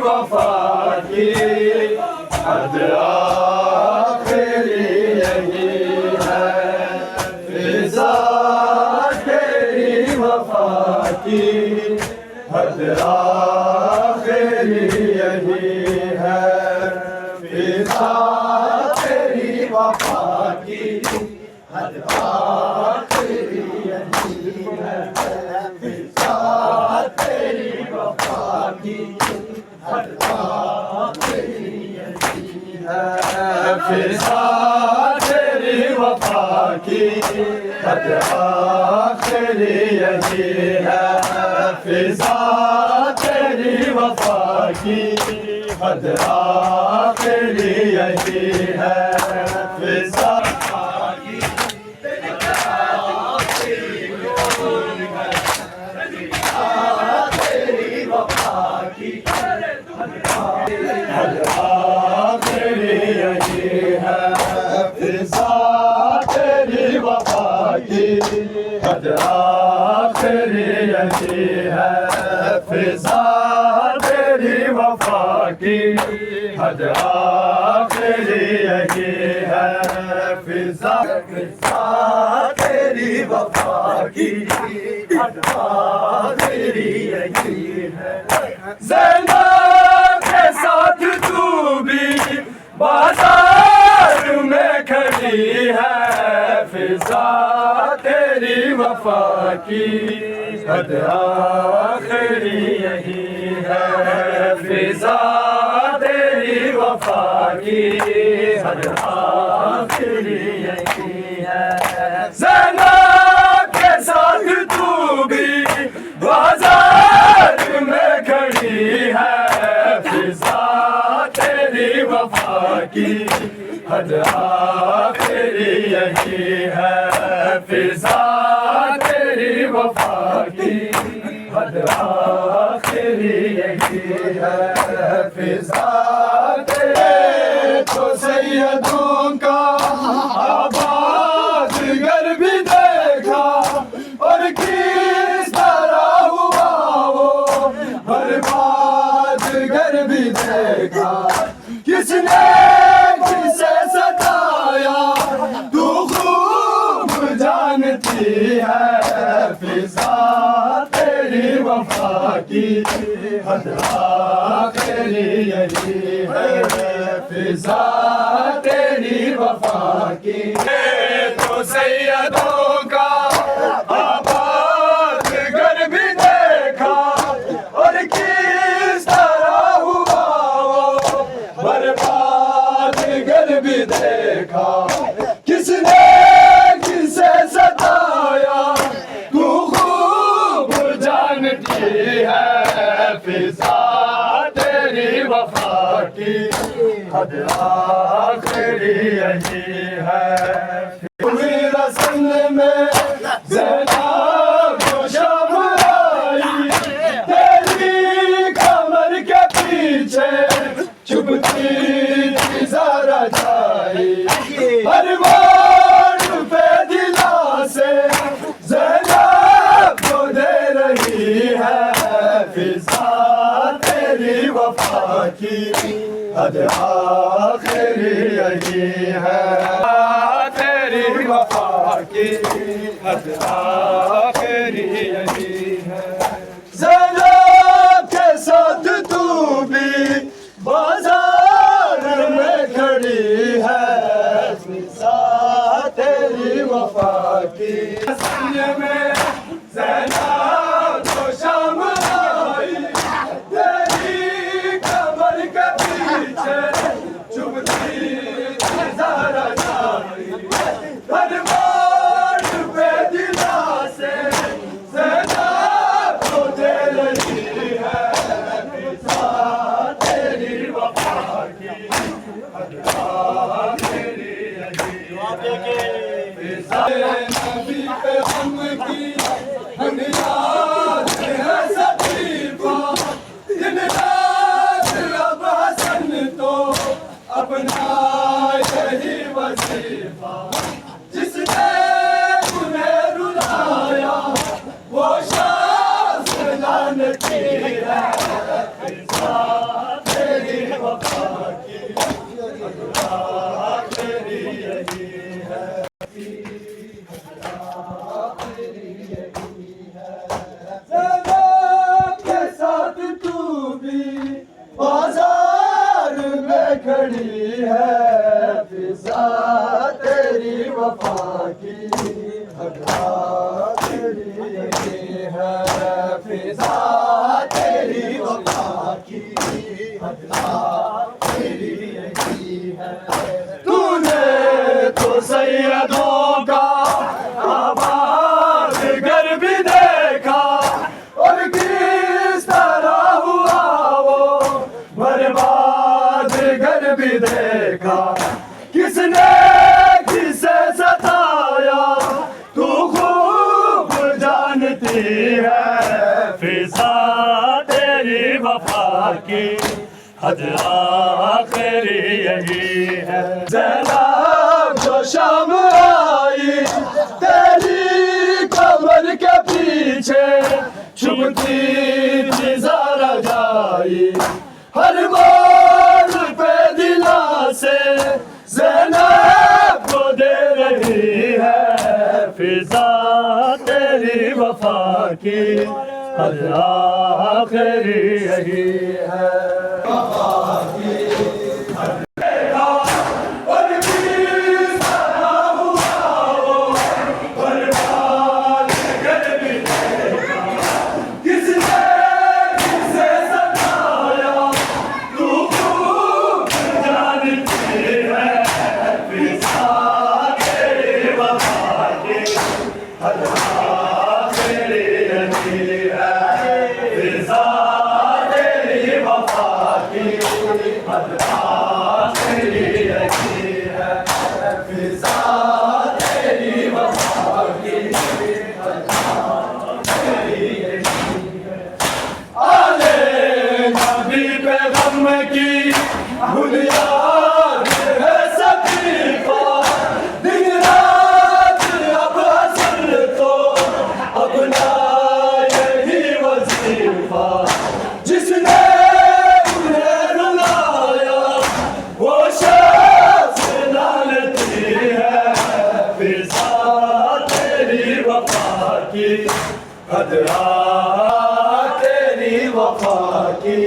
वफा की हद आखिरी यही है। फिजा तेरी वफा की हद आखिरी यही है। फिजा तेरी वफा की हद आखिरी यही है। फिजा तेरी वफा की हद आखिरी यही है। फिजा तेरी वफा की हद आखिरी यही है। फिजा तेरी वफा की हद आखिरी यही है। फिजा तेरी वफा की हद आखिरी यही है। फिजा तेरी वफा की हद आखिरी यही है। फिजा तेरी वफा की हद आखिरी यही है। फिजा तेरी वफा की हद आखिरी यही है। ज़ैनब के साथ तू भी बाजार में खड़ी है। फिजा तेरी वफा की हद आखिरी यही है। फिजा तेरी वफा की हद आखिरी यही है। ज़ैनब के साथ तू भी बाजार में खड़ी है। फिजा तेरी वफा की हद आखिरी यही है। फिजा तेरी वफा की हद आखिरी यही है। फिजा तेरे तो सैयदों का आबाद घर भी देखा और किस तरह हुआ वो बर्बाद घर भी देखा। किसने किसे सताया तू खूब जानती है। फिजा तेरी वफा की हद आखिरी यही है। फिजा तेरी वफा की तो सैयदों का आबाद घर भी देखा और किस तरह हुआ वो बर्बाद घर भी देखा। किसने किसे सताया तू खूब जानती है। फिजा तेरी वफा की हद आखिरी यही है। मेरा संग में ज़ैनब जो शाम आई तेरी कमर के पीछे चुपती ज़रा जाई। हर वार पे दिला से ज़ैनब को दे रही है। फिजा तेरी वफा की हद आखिरी यही है। तेरी वफा की हद आखिरी यही है। ज़ैनब के साथ तू भी बाजार में खड़ी है। फिजा तेरी वफा की संग में ज़ैनब जो शाम आई तेरी कमर के पीछे चुभती ज़रा जाई। हर बार पे दिला से ज़ैनब खड़ी है फिजा तेरी वफा की, खड़ी है फिजा तेरी वफा की, तेरी है। तूने तो सैयदों का आबाद घर भी देखा, और किस तरह हुआ वो बर्बाद घर भी देखा। किसने किसे सताया तू खूब जानती है, फिजा तेरी वफा की हद आखिरी यही है। ज़ैनब जो शाम आई तेरी कमर के पीछे, चुभती थी ज़रा जाई, हर मोड़ पे दिलासे ज़ैनब को दे रही है, फिजा तेरी वफा की हद आखिरी यही है। तेरी वफा की